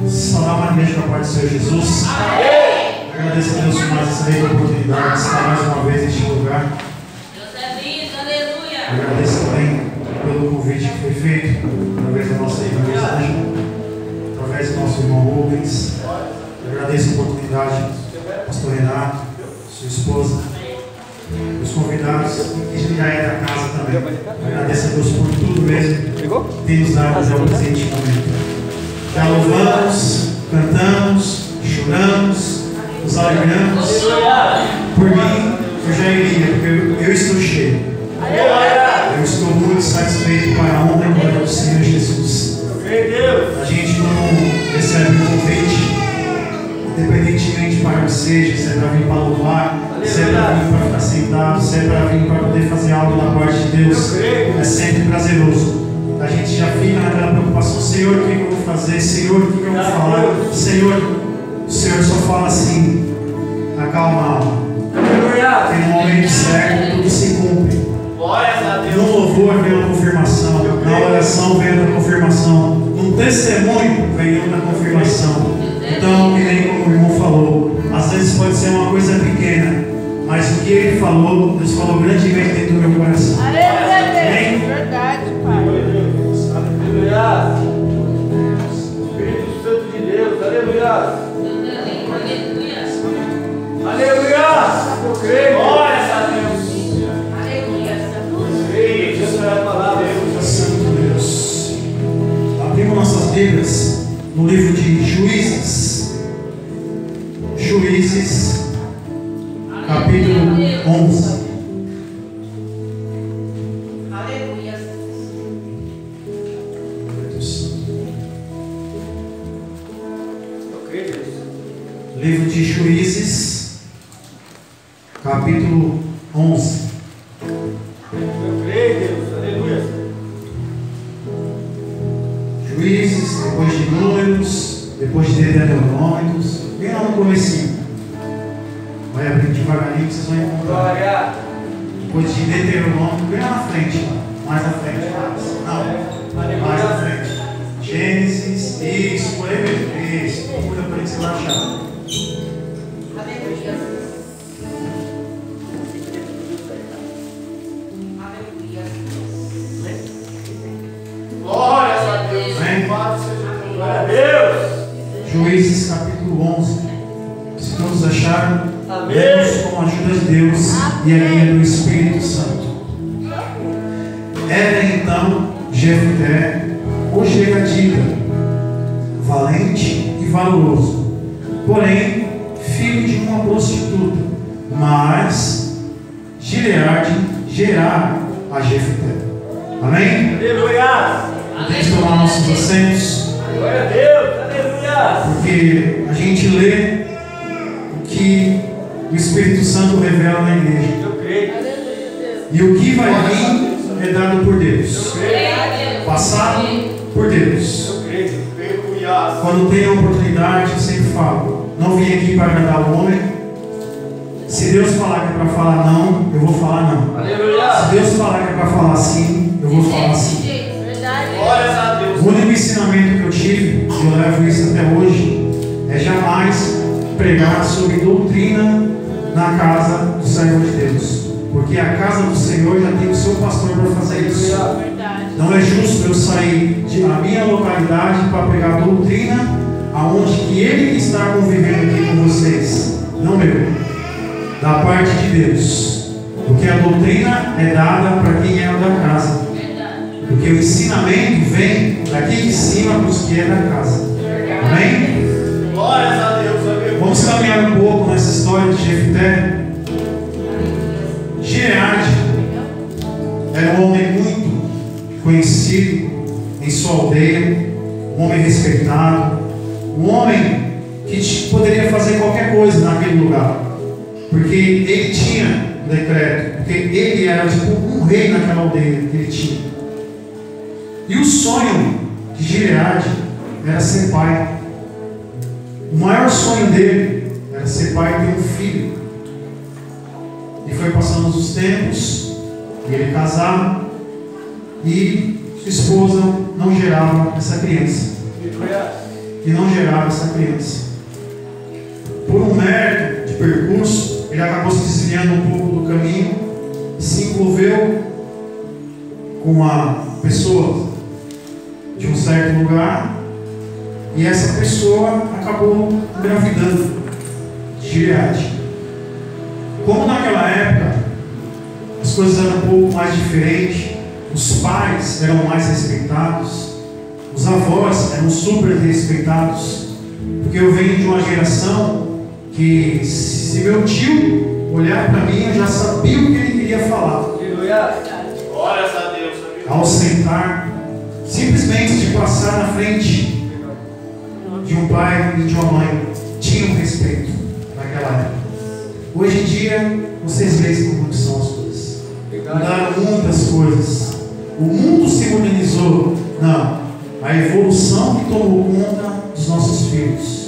Saudar uma igreja com a paz do Senhor Jesus. Agradeço a Deus por mais essa oportunidade de estar mais uma vez neste lugar. Deus é lindo, aleluia. Agradeço também pelo convite que foi feito através da nossa irmã Elisângela, através do nosso irmão Rubens. Agradeço a oportunidade, pastor Renato, sua esposa, os convidados que já é da casa também. Agradeço a Deus por tudo mesmo que tem nos dado até o presente momento. Já louvamos, cantamos, choramos, nos alegramos. Por mim, eu já iria, porque eu estou cheio. Eu estou muito satisfeito para a honra e glória do Senhor Jesus. A gente não recebe um convite, independentemente para onde seja, se é para vir para louvar, se é para vir para ficar sentado, se é para vir para poder fazer algo da parte de Deus, é sempre prazeroso. A gente já fica naquela preocupação: Senhor, o que eu vou fazer? Senhor, o que eu vou falar? Senhor, o Senhor só fala assim: acalma a alma. Tem um momento certo, tudo se cumpre. No louvor veio a confirmação, na oração veio a confirmação, no testemunho veio a confirmação. Então, que nem como o irmão falou, às vezes pode ser uma coisa pequena, mas o que ele falou, Deus falou grandemente dentro do meu coração. Amém? Verdade, Pai. Aleluia. Espírito Santo de Deus, aleluia. Aleluia. Eu creio. Glória a Deus. Aleluia. Creio, Jesus vai falar, Deus. Santo Deus. Abrimos nossas Bíblias no livro de Juízes. Juízes, capítulo 11. Aleluia. Eu creio, Deus. Livro de Juízes, capítulo 11. Eu creio, Deus, aleluia. Juízes, depois de Números, depois de Deuteronômios, bem lá no comecinho. Vai abrir devagarinho que vocês vão encontrar. Glória. Depois de Deuteronômio, bem lá na frente, mais à frente. Não, mais à frente. Gênesis, isso, por aí mesmo. Isso, procura por aí que você vai achar. Aleluia. Aleluia. Glória a Deus. Amém? Glória a Deus. Juízes, capítulo 11. Se todos acharam, Amém. lemos com a ajuda de Deus e a guia do Espírito Santo. Era então Jefté, o Gileadita, valente e valoroso, porém filho de uma prostituta, mas Gileade gerara a Jefté. Amém? Aleluia. Podemos tomar nossos assentos, Glória a Deus. Aleluia. porque a gente lê o que o Espírito Santo revela na igreja. Eu creio. E o que vai vir é dado por Deus, passado por Deus. Eu creio. Aleluia. Quando tenho a oportunidade, eu sempre falo: não vim aqui para agradar o homem. Se Deus falar que é para falar não, eu vou falar não. Aleluia. Se Deus falar que é para falar sim, eu vou falar sim. Verdade. Glória a Deus. O único ensinamento que eu tive, e eu levo isso até hoje, é jamais pregar sobre doutrina na casa do servo de Deus, porque a casa do Senhor já tem o seu pastor para fazer isso. Verdade. Não é justo eu sair da minha localidade para pregar doutrina aonde que ele está convivendo aqui com vocês, não eu, da parte de Deus, porque a doutrina é dada para quem é da casa, porque o ensinamento vem daqui de cima para os que é da casa. Amém? Glória a Deus. Aleluia. Vamos caminhar um pouco nessa história de Jefté. Gileade era um homem muito conhecido em sua aldeia, um homem respeitado, um homem que poderia fazer qualquer coisa naquele lugar, porque ele tinha um decreto, porque ele era tipo um rei naquela aldeia que ele tinha. E o sonho de Gileade era ser pai. O maior sonho dele era ser pai e ter um filho. E foi passando os tempos, e ele casava, e sua esposa não gerava essa criança. que não gerava essa criança. Por um mérito de percurso, ele acabou se desviando um pouco do caminho, se envolveu com uma pessoa de um certo lugar, e essa pessoa acabou engravidando de Gileade. Como naquela época as coisas eram um pouco mais diferentes, os pais eram mais respeitados, os avós eram super respeitados, porque eu venho de uma geração que, se meu tio olhar para mim, eu já sabia o que ele queria falar. Glória a Deus. Ao sentar, simplesmente de passar na frente de um pai e de uma mãe, tinham respeito naquela época. Hoje em dia, vocês veem como são as coisas. Mudaram muitas coisas. O mundo se modernizou. Não. A evolução que tomou conta dos nossos filhos.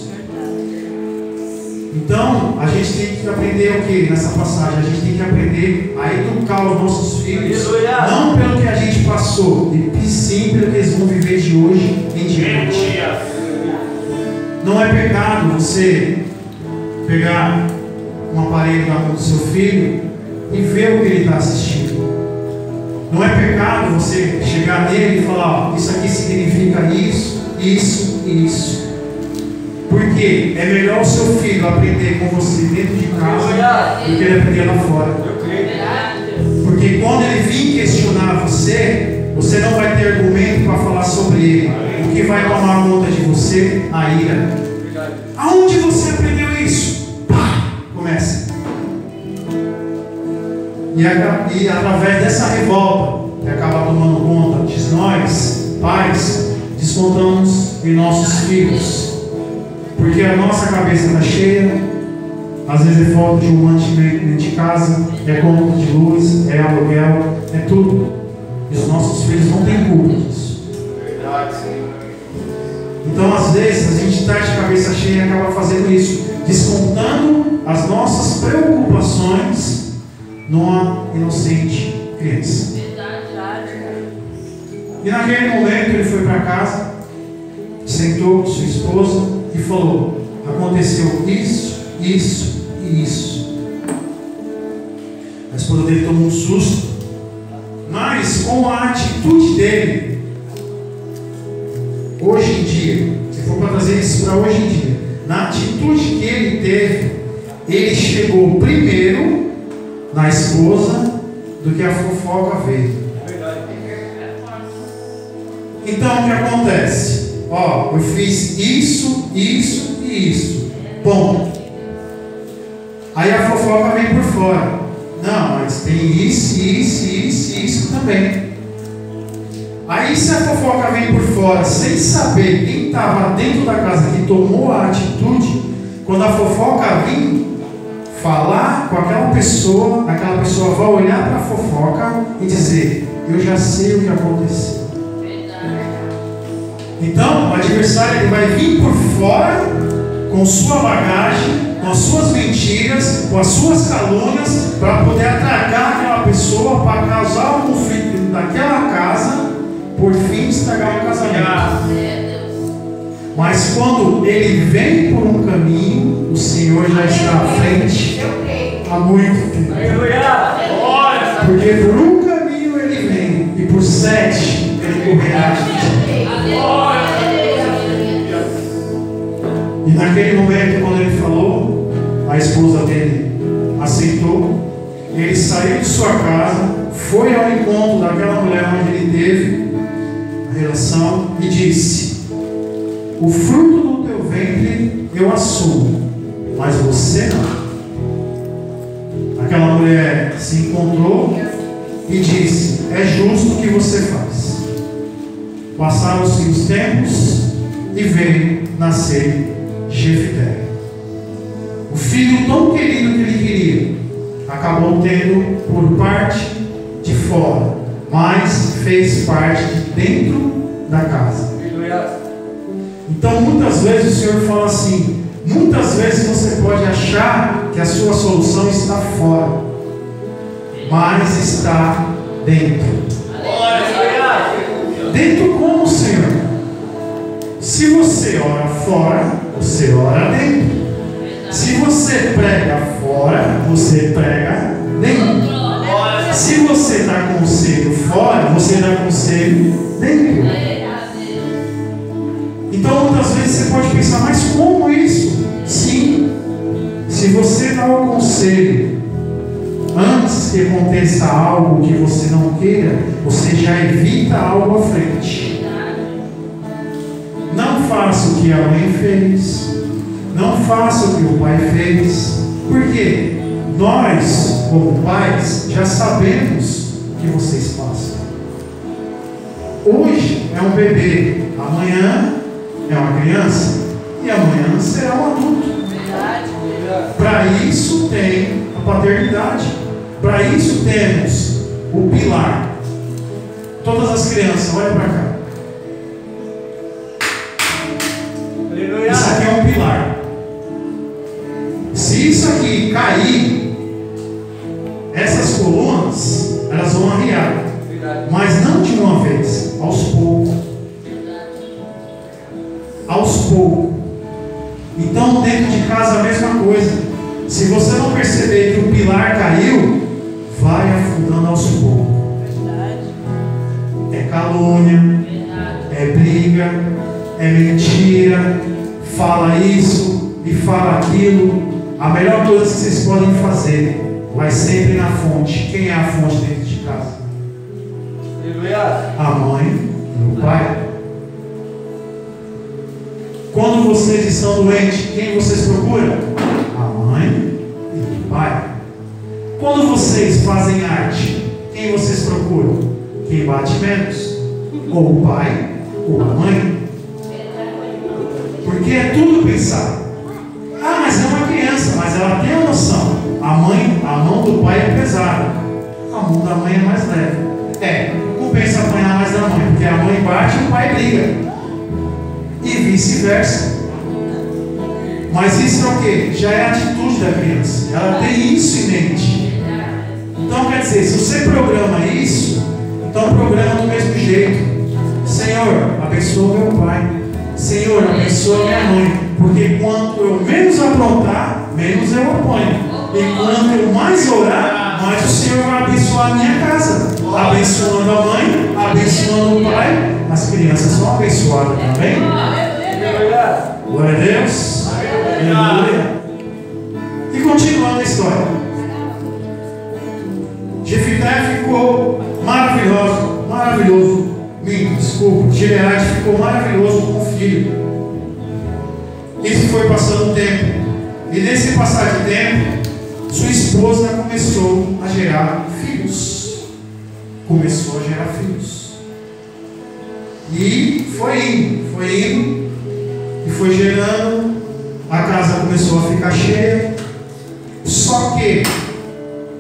Então, a gente tem que aprender o que nessa passagem? A gente tem que aprender a educar os nossos filhos. Não pelo que a gente passou, e sim pelo que eles vão viver de hoje em diante. Não é pecado você pegar um aparelho na mão do seu filho e ver o que ele está assistindo. Não é pecado você chegar nele e falar: ó, isso aqui significa isso, isso e isso. Porque é melhor o seu filho aprender com você dentro de casa do que ele aprender lá fora. Porque quando ele vir questionar você, você não vai ter argumento para falar sobre ele. O que vai tomar conta de você? A ira. Aonde você aprendeu isso? Pá! Começa. E através dessa revolta que acaba tomando conta de nós, pais, descontamos em nossos filhos. Porque a nossa cabeça está cheia, às vezes é falta de um mantimento de casa, é conta de luz, é aluguel, é tudo. E os nossos filhos não têm culpa disso. Então, às vezes, a gente está de cabeça cheia e acaba fazendo isso, descontando as nossas preocupações numa inocente criança. E naquele momento ele foi para casa, sentou com sua esposa e falou: aconteceu isso, isso e isso. A esposa dele tomou um susto, mas com a atitude dele, hoje em dia, se for para trazer isso para hoje em dia, na atitude que ele teve, ele chegou primeiro na esposa do que a fofoca veio. Então o que acontece? Ó, eu fiz isso, isso e isso. Bom. Aí a fofoca vem por fora. Não, mas tem isso, isso, isso e isso também. Aí se a fofoca vem por fora, sem saber quem estava dentro da casa que tomou a atitude, quando a fofoca vir falar com aquela pessoa vai olhar para a fofoca e dizer: eu já sei o que aconteceu. Então, o adversário ele vai vir por fora com sua bagagem, com as suas mentiras, com as suas calúnias, para poder atracar aquela pessoa, para causar um conflito naquela casa, por fim estragar o casamento. Mas quando ele vem por um caminho, o Senhor já está à frente há muito tempo. Porque por um caminho ele vem e por 7 ele correrá. E naquele momento, quando ele falou, a esposa dele aceitou. Ele saiu de sua casa, foi ao encontro daquela mulher onde ele teve a relação e disse: o fruto do teu ventre eu assumo, mas você não. Aquela mulher se encontrou e disse: é justo o que você faz. Passaram-se os tempos e veio nascer Jefté. O filho tão querido que ele queria, acabou tendo por parte de fora, mas fez parte de dentro da casa. Então muitas vezes o Senhor fala assim: muitas vezes você pode achar que a sua solução está fora, mas está dentro. Dentro como, Senhor? Se você ora fora, você ora dentro. Se você prega fora, você prega dentro. Se você dá conselho fora, você dá conselho dentro. Então muitas vezes você pode pensar, mas como isso? Sim, se você dá um conselho antes que aconteça algo que você não queira, você já evita algo à frente. Não faça o que a mãe fez, não faça o que o pai fez. Por quê? Nós, como pais, já sabemos o que vocês passam. Hoje é um bebê, amanhã é uma criança e amanhã será um adulto. Para isso tem a paternidade. Para isso temos o pilar. Todas as crianças, olha para cá. Isso aqui é um pilar. Se isso aqui cair, essas colunas, elas vão arriar. Mas não de uma vez, aos poucos. Aos poucos. Então dentro de casa a mesma coisa. Se você não perceber que o pilar caiu, vai afundando aos poucos. É calúnia, é briga, é mentira, fala isso e fala aquilo. A melhor coisa que vocês podem fazer, vai sempre na fonte. Quem é a fonte dentro de casa? A mãe e o pai. Quando vocês estão doentes, quem vocês procuram? A mãe e o pai. Quando vocês fazem arte, quem vocês procuram? Quem bate menos? Ou o pai, ou a mãe. Porque é tudo pensar. Ah, mas é uma criança, mas ela tem a noção. A mão do pai é pesada. A mão da mãe é mais leve. Compensa apanhar mais da mãe, porque a mãe bate e o pai briga. E vice-versa. Mas isso é o quê? Já é a atitude da criança. Ela tem isso em mente. Então quer dizer, se você programa isso, então programa do mesmo jeito. Senhor, abençoa meu pai. Senhor, abençoa minha mãe. Porque quanto eu menos aprontar, menos eu apanho. E quanto eu mais orar, mais o Senhor vai abençoar a minha casa. Abençoando a mãe, abençoando o pai. As crianças são abençoadas também. Glória a Deus. Aleluia. E continuando a história. Jefité ficou maravilhoso. Desculpa. Gileade ficou maravilhoso com o filho. Isso foi passando o tempo. E nesse passar de tempo, sua esposa começou a gerar filhos. E foi indo. E foi gerando. A casa começou a ficar cheia. Só que,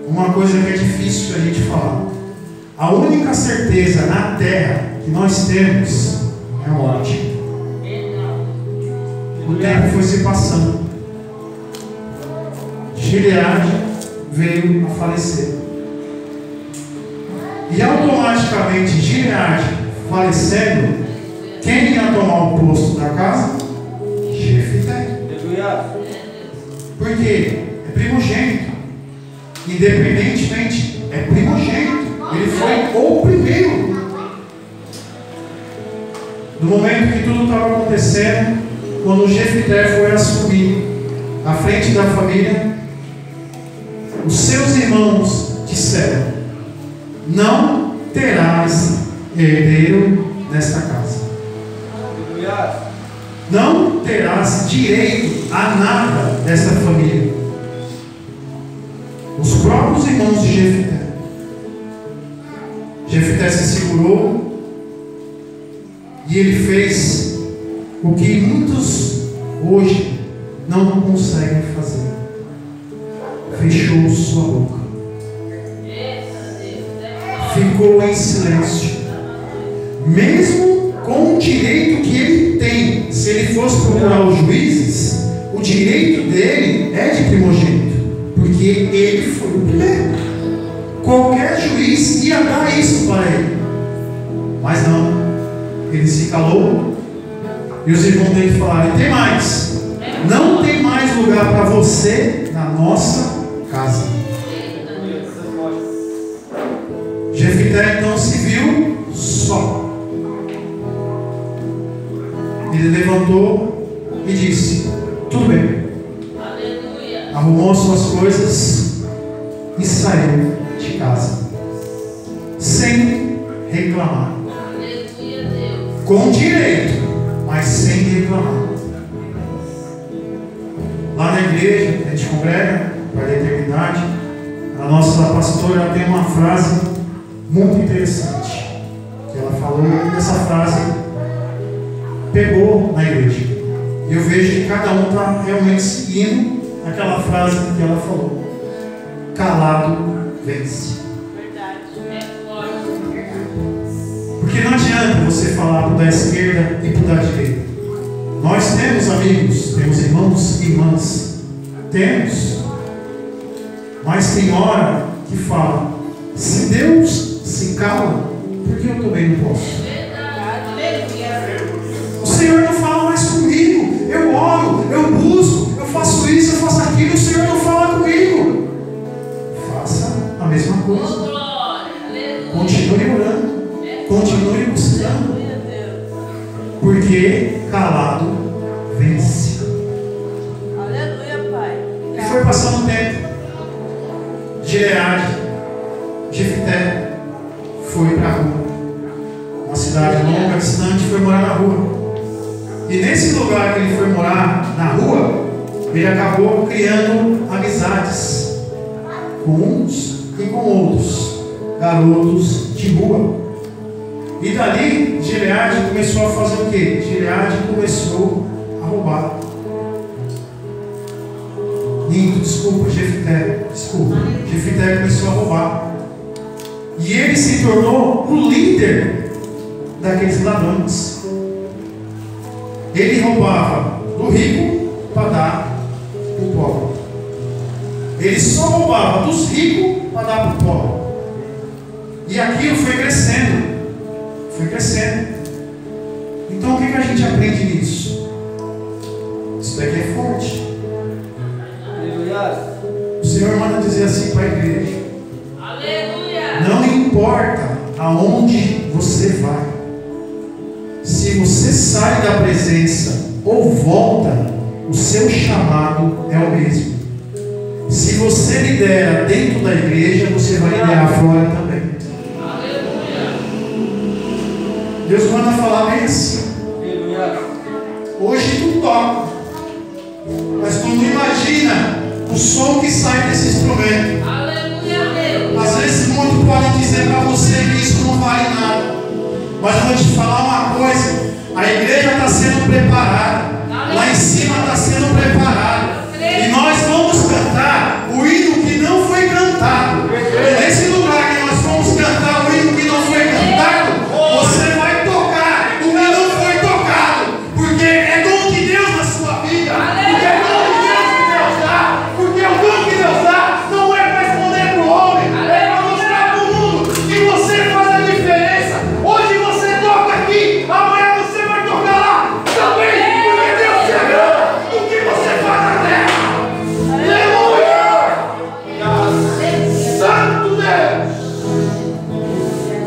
uma coisa que é difícil da gente falar. A única certeza na terra que nós temos é a morte. O tempo foi se passando. Gileade veio a falecer. E automaticamente Gileade falecendo, quem ia tomar o posto da casa? Jefité. Por quê? É primogênito. Independentemente, é primogênito. Ele foi o primeiro. No momento que tudo estava acontecendo, quando Jefité foi assumir à frente da família, os seus irmãos disseram: não terás herdeiro nesta casa. Não terás direito a nada desta família. Os próprios irmãos de Jefité. Jefité se segurou e ele fez o que muitos hoje não conseguem fazer. Fechou sua boca. Ficou em silêncio. Mesmo com o direito que ele tem, se ele fosse procurar os juízes, o direito dele é de primogênito, porque ele foi o primeiro. Qualquer juiz ia dar isso para ele. Mas não. Ele se calou E os irmãos têm que falar: e tem mais. Não tem mais lugar para você na nossa casa. Jefité então se viu só. Ele levantou e disse: tudo bem. Arrumou suas coisas e saiu de casa, sem reclamar. Com direito, mas sem reclamar. Lá na igreja, a gente congrega para a eternidade. A nossa pastora tem uma frase muito interessante, que ela falou, e essa frase pegou na igreja. Eu vejo que cada um está realmente seguindo aquela frase que ela falou: calado vence. Porque não adianta você falar para o da esquerda e para o da direita. Nós temos amigos, temos irmãos e irmãs, temos, mas tem hora que fala: se Deus se cala, por que eu também não posso? O Senhor não fala mais comigo. Eu oro, eu busco, eu faço isso, eu faço aquilo. O Senhor não fala comigo. Faça a mesma coisa. Continue orando, continue buscando, porque calado vence. Aleluia, Pai. E foi passando o tempo. Gileade, Jefité foi para a rua, uma cidade longa, distante, foi morar na rua. E nesse lugar que ele foi morar, na rua, ele acabou criando amizades com uns e com outros garotos de rua. E dali, Gileade começou a fazer o quê? Gileade começou a roubar. Jefité começou a roubar. E ele se tornou o líder daqueles ladrões. Ele roubava do rico para dar para o pobre. Ele só roubava dos ricos para dar para o pobre. E aquilo foi crescendo. Foi crescendo. Então o que a gente aprende nisso? Isso daqui é forte. O Senhor manda dizer assim para a igreja: aleluia. Não importa aonde você vai, se você sai da presença ou volta, o seu chamado é o mesmo. Se você lidera dentro da igreja, você vai liderar fora também. Aleluia. Deus manda falar bem assim. Hoje tu toca, mas tu não imagina o som que sai desse instrumento. Aleluia, Deus. Às vezes muitos podem dizer para você que isso não vale nada, mas eu vou te falar uma coisa: a igreja está sendo preparada, lá em cima está sendo preparada, e nós vamos cantar o hino que não foi cantado. E nesse lugar que nós vamos cantar o hino que não foi cantado, você vai tocar o que não foi tocado, porque é dom de Deus na sua vida, porque é dom de Deus que Deus dá, porque o dom que Deus dá não é para responder para o homem, é para mostrar para o mundo que você faz a diferença. Hoje você toca aqui, amanhã você vai tocar lá também, porque Deus te agrada o que você faz na terra. Aleluia! Santo Deus!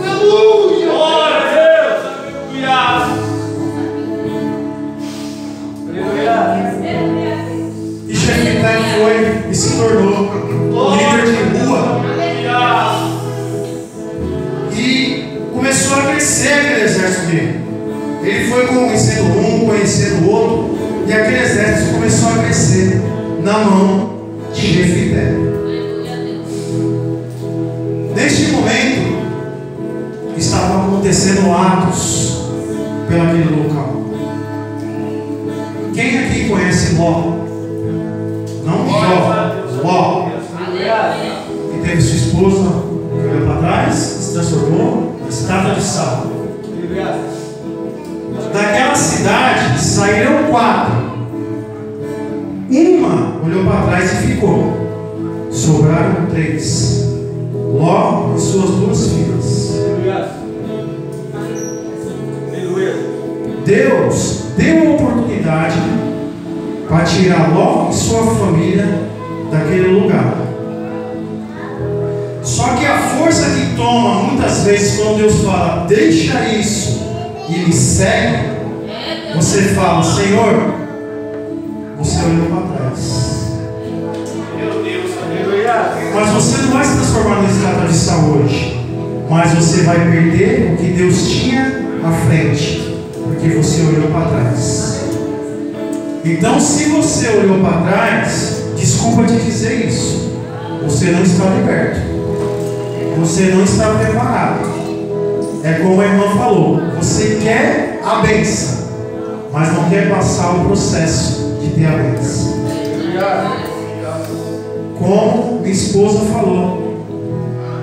Aleluia! Glória a Deus! Aleluia! E Jefité foi e se tornou líder de rua. E começou a crescer aquele exército dele. Ele foi conhecendo um, conhecendo o outro, e aquele exército começou a crescer na mão de Jefité. Neste momento, estavam acontecendo atos pelaquele local. Quem aqui conhece Ló? Não Jó, Ló. Que teve sua esposa, que olhou para trás, se transformou em estátua de sal. Daquela cidade saíram 4. Uma olhou para trás e ficou. Sobraram 3. Ló e suas 2 filhas. Deus deu a oportunidade para tirar Ló e sua família daquele lugar. Só que a força que toma muitas vezes quando Deus fala, deixa isso e me segue, você fala, Senhor, você olhou para trás. Meu Deus, aleluia. Mas você não vai se transformar no estrategista hoje, mas você vai perder o que Deus tinha à frente, porque você olhou para trás. Então, se você olhou para trás, desculpa te dizer isso, você não está liberto, você não está preparado. É como a irmã falou, você quer a bênção, mas não quer passar o processo de ter a bênção. Como minha esposa falou,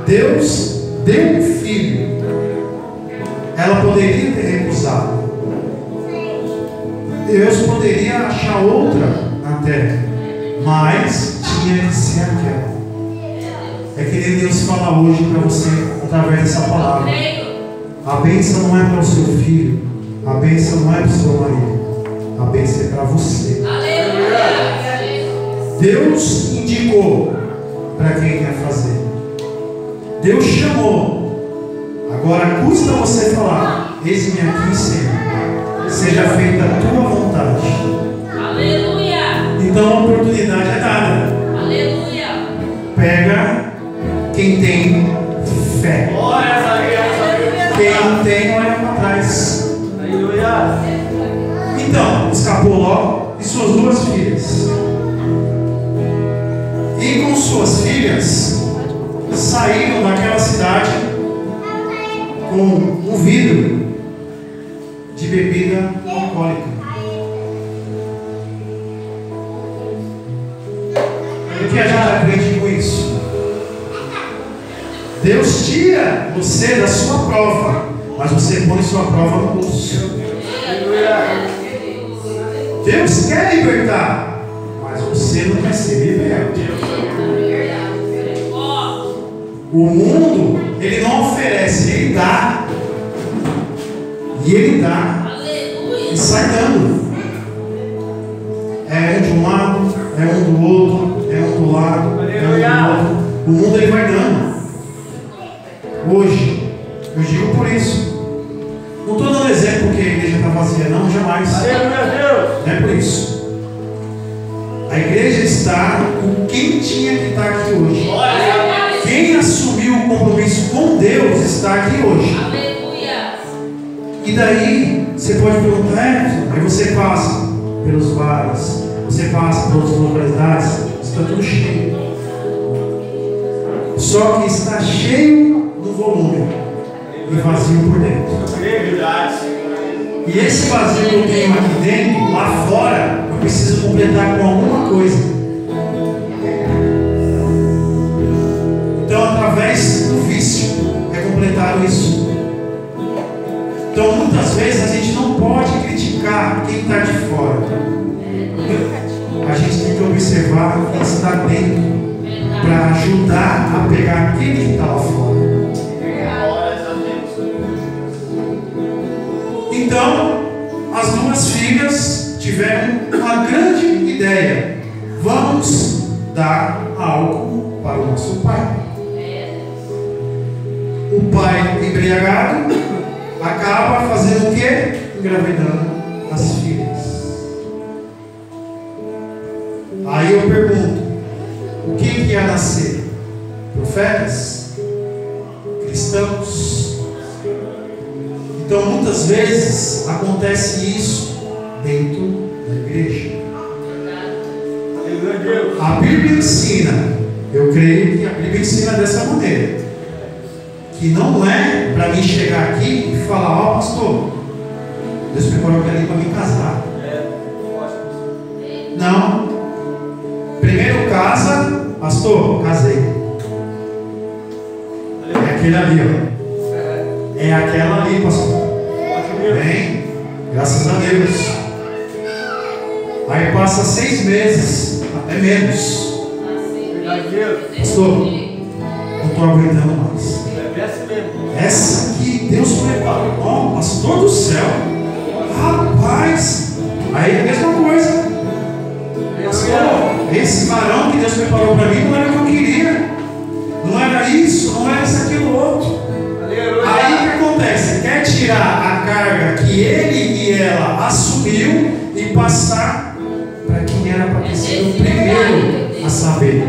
Deus deu um filho, ela poderia ter recusado, Deus poderia achar outra na terra, mas tinha que ser aquela. É que nem Deus fala hoje para você através dessa palavra. A bênção não é para o seu filho, a bênção não é para o seu marido, a bênção é para você. Deus indicou para quem quer fazer, Deus chamou. Agora custa você falar, eis-me aqui, Senhor, seja feita a tua vontade. Aleluia. Então a oportunidade é dada. Aleluia. Pega quem tem fé. Quem não tem, olha para trás. Aleluia. Então, escapou Ló e suas duas filhas. E com suas filhas, saíram daquela cidade com um vidro de bebida alcoólica. O que a gente aprende com isso? Deus tira você da sua prova, mas você põe sua prova no bolso. Deus quer libertar, mas você não quer ser liberto. O mundo, ele não oferece, ele dá. E ele dá. E sai dando. É um de um lado, é um do outro, é um do lado, é um do outro. O mundo, ele vai dando. Hoje, eu digo por isso. Não estou dando exemplo porque a igreja está vazia, não, jamais. Não é por isso. A igreja está com quem tinha que estar aqui hoje. Quem assumiu o compromisso com Deus está aqui hoje. E daí, você pode perguntar, aí você passa pelos bares, você passa por outras localidades, está tudo cheio. Só que está cheio no volume e vazio por dentro. E esse vazio que eu tenho aqui dentro, lá fora, eu preciso completar com alguma coisa. Então, através do vício, é completado isso. Então, muitas vezes a gente não pode criticar quem está de fora. A gente tem que observar quem está dentro, para ajudar a pegar aquele que está lá fora. Então, as duas filhas tiveram uma grande ideia: vamos dar algo para o nosso pai. O pai, embriagado, acaba fazendo o quê? Engravidando as filhas. Aí eu pergunto: o que ia nascer? Profetas? Cristãos? Então, muitas vezes acontece isso dentro da igreja. A Bíblia ensina, eu creio que a Bíblia ensina dessa maneira, que não é para mim chegar aqui e falar: ó, pastor, Deus preparou para mim para me casar. Não. Primeiro casa, pastor, casei. É aquele ali, ó. É aquela ali, pastor. Bem, graças a Deus. Aí passa 6 meses, até menos. Pastor, não estou aguentando mais. Essa que Deus preparou, ó, pastor do céu. pais. Aí é a mesma coisa. Pastor, esse varão que Deus preparou para mim não era o que eu queria. Não era isso, não era isso, aquilo outro. Aí o que acontece? Quer tirar a carga que ele e ela assumiu e passar para quem era para ser o primeiro a saber.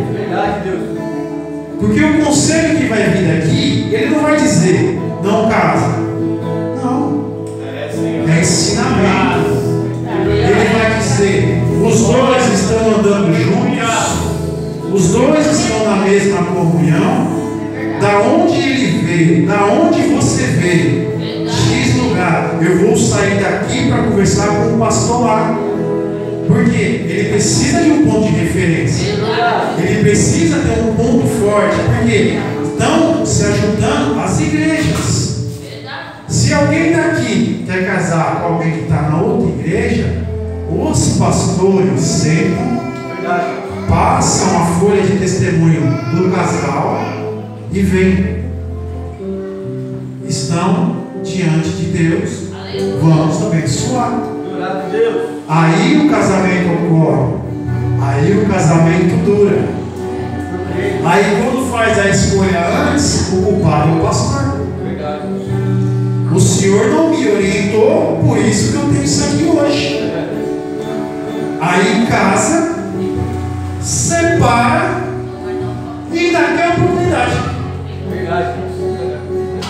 Porque o conselho que vai vir daqui, ele não vai dizer, não casa. Não. É ensinamento. Ele vai dizer, os dois estão andando juntos, os dois estão na mesma comunhão. Da onde ele veio, da onde você veio, X lugar, eu vou sair daqui para conversar com o pastor lá. Porque ele precisa de um ponto de referência. Ele precisa ter um ponto forte. Porque estão se ajudando as igrejas. Se alguém daqui quer casar com alguém que está na outra igreja, os pastores sentam, passam a folha de testemunho do casal e vem. Estão diante de Deus. Vamos abençoar. Aí o casamento ocorre. Aí o casamento dura. Aí quando faz a escolha antes, o culpado é o pastor. O Senhor não me orientou, por isso que eu tenho isso aqui hoje. Aí casa, separa e ainda quer oportunidade.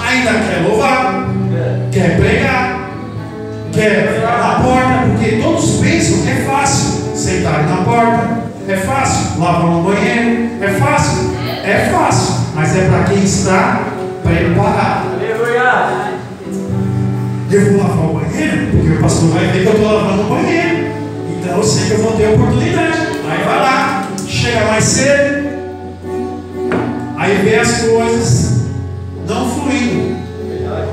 Ainda quer louvar, quer pregar, quer ficar na porta, porque todos pensam que é fácil sentar na porta, é fácil lavar no banheiro, é fácil, mas é para quem está preparado. Eu vou lavar o banheiro, porque o pastor vai ver que eu estou lavando o banheiro, então eu sei que eu vou ter oportunidade. Aí vai lá, chega mais cedo, aí vê as coisas não fluindo.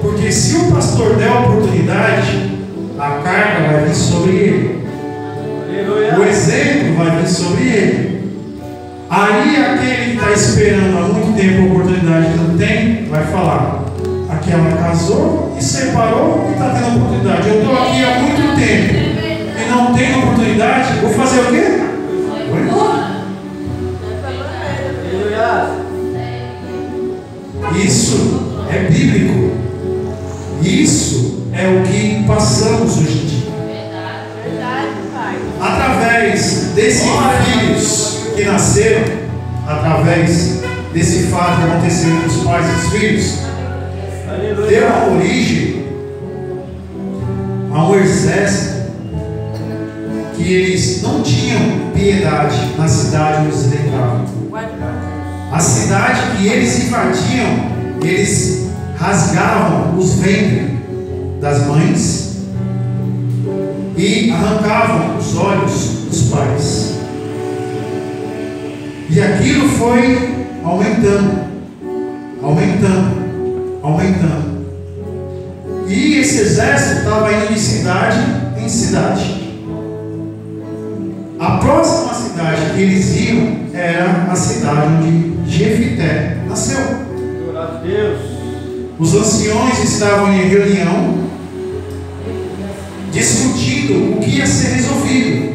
Porque se o pastor der a oportunidade, a carga vai vir sobre ele. O exemplo vai vir sobre ele. Aí aquele que está esperando há muito tempo a oportunidade que não tem, vai falar: aquela casou e separou e está tendo oportunidade. Eu estou aqui há muito tempo e não tenho oportunidade. Vou fazer o quê? Vou embora. Isso é bíblico. Isso é o que passamos hoje em dia. Através desses filhos que nasceram, através desse fato que aconteceu entre os pais e os filhos, deu a origem a um exército que eles não tinham piedade na cidade onde eles entravam. A cidade que eles invadiam, eles rasgavam os ventres das mães e arrancavam os olhos dos pais. E aquilo foi aumentando. E esse exército estava indo de cidade em cidade. A próxima cidade que eles iam era a cidade onde Jefité nasceu. Os anciões estavam em reunião, discutindo o que ia ser resolvido.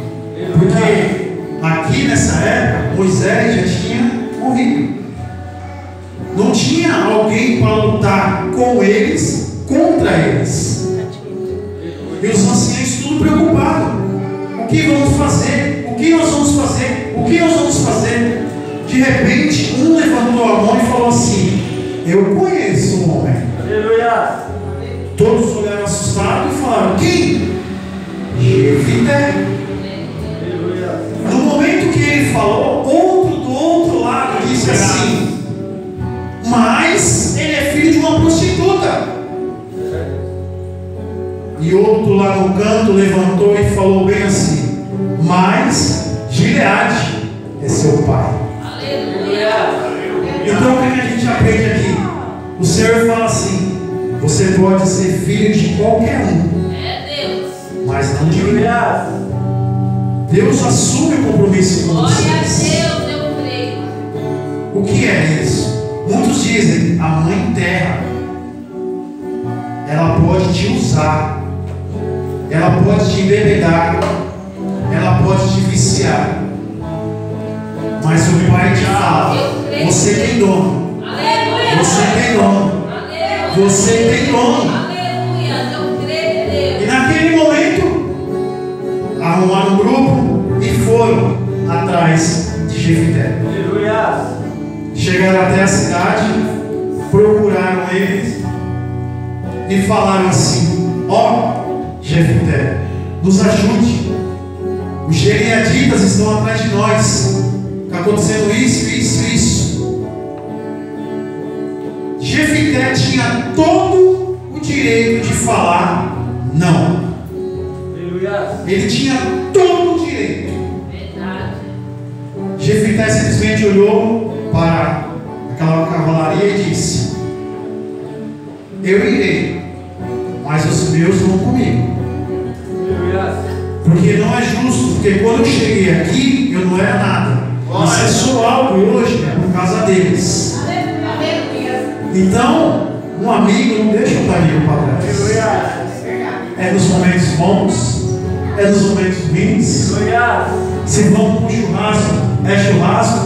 Porque aqui nessa época, Moisés já tinha morrido. Não tinha alguém para lutar com eles, contra eles. E os anciãos tudo preocupados. O que vamos fazer? O que nós vamos fazer? O que nós vamos fazer? De repente, um levantou a mão e falou assim: eu conheço um homem. Aleluia. Todos olharam assustados e falaram: quem? Jefité. No momento que ele falou, outro do outro lado disse assim: mas ele é filho de uma prostituta. E outro lá no canto levantou e falou bem assim: mas Gileade é seu pai. Então o que a gente aprende aqui? O Senhor fala assim: você pode ser filho de qualquer um, mas não de mim. Deus assume o compromisso com vocês. O que é isso? Muitos dizem: a mãe terra, ela pode te usar, ela pode te embebedar, ela pode te viciar. Mas o Pai te fala: você tem dono. Você tem dono. Você tem dono. E naquele momento, arrumaram um grupo e foram atrás de Jefité. Chegaram até a cidade, procuraram eles e falaram assim: ó, Jefité, nos ajude. Os Gileaditas estão atrás de nós. Está acontecendo isso. Jefité tinha todo o direito de falar não. Ele tinha todo o direito. Jefité simplesmente olhou para aquela cavalaria e disse: eu irei, mas os meus vão comigo. Porque não é justo, porque quando eu cheguei aqui eu não era nada. E se eu sou algo hoje é por causa deles. Então, um amigo não deixa o amigo para trás. É nos momentos bons, é nos momentos ruins. Se vamos para um churrasco, é churrasco.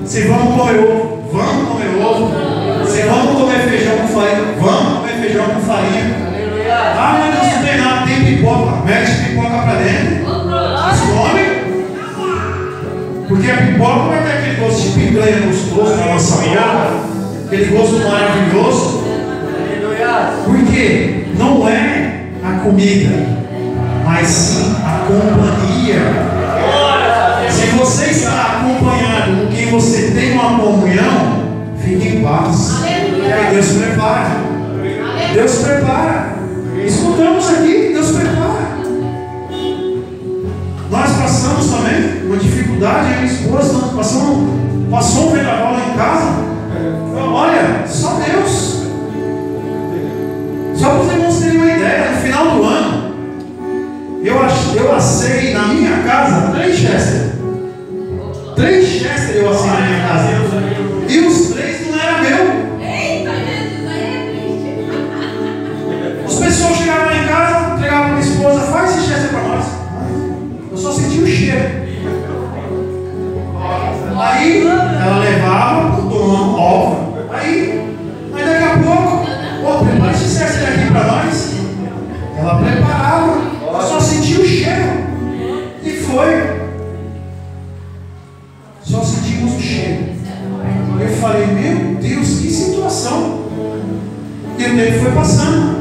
Se vamos comer ovo, vamos comer ovo. Se vamos comer feijão com farinha, vamos comer feijão com farinha. Ah, mas não tem nada, tem pipoca. Mete pipoca para dentro. Come. Porque a pipoca vai ter aquele gosto de picanha gostoso na nossa boca, aquele gosto maravilhoso. Porque não é a comida, mas sim a companhia. Se você está acompanhado com quem você tem uma comunhão, fique em paz. Porque Deus prepara. Deus prepara. Escutamos aqui, Deus prepara. Nós passamos também uma dificuldade, a minha esposa passou um vendaval lá em casa. Olha, só Deus. Só para os irmãos terem uma ideia, no final do ano, eu assei na minha casa 3 Chester. 3 Chester eu assei na minha casa. E os 3 não eram meu. Eita, Jesus, aí é triste. As pessoas chegavam lá em casa, entregavam para minha esposa: faz esse Chester para nós. Eu só senti o cheiro. Aí ela levava, tomando óbvio. Aí daqui a pouco, prepara esse Chester aqui para nós. Ela preparava, eu só senti o cheiro. E foi. Só sentimos o cheiro. Eu falei: meu Deus, que situação. E o tempo foi passando.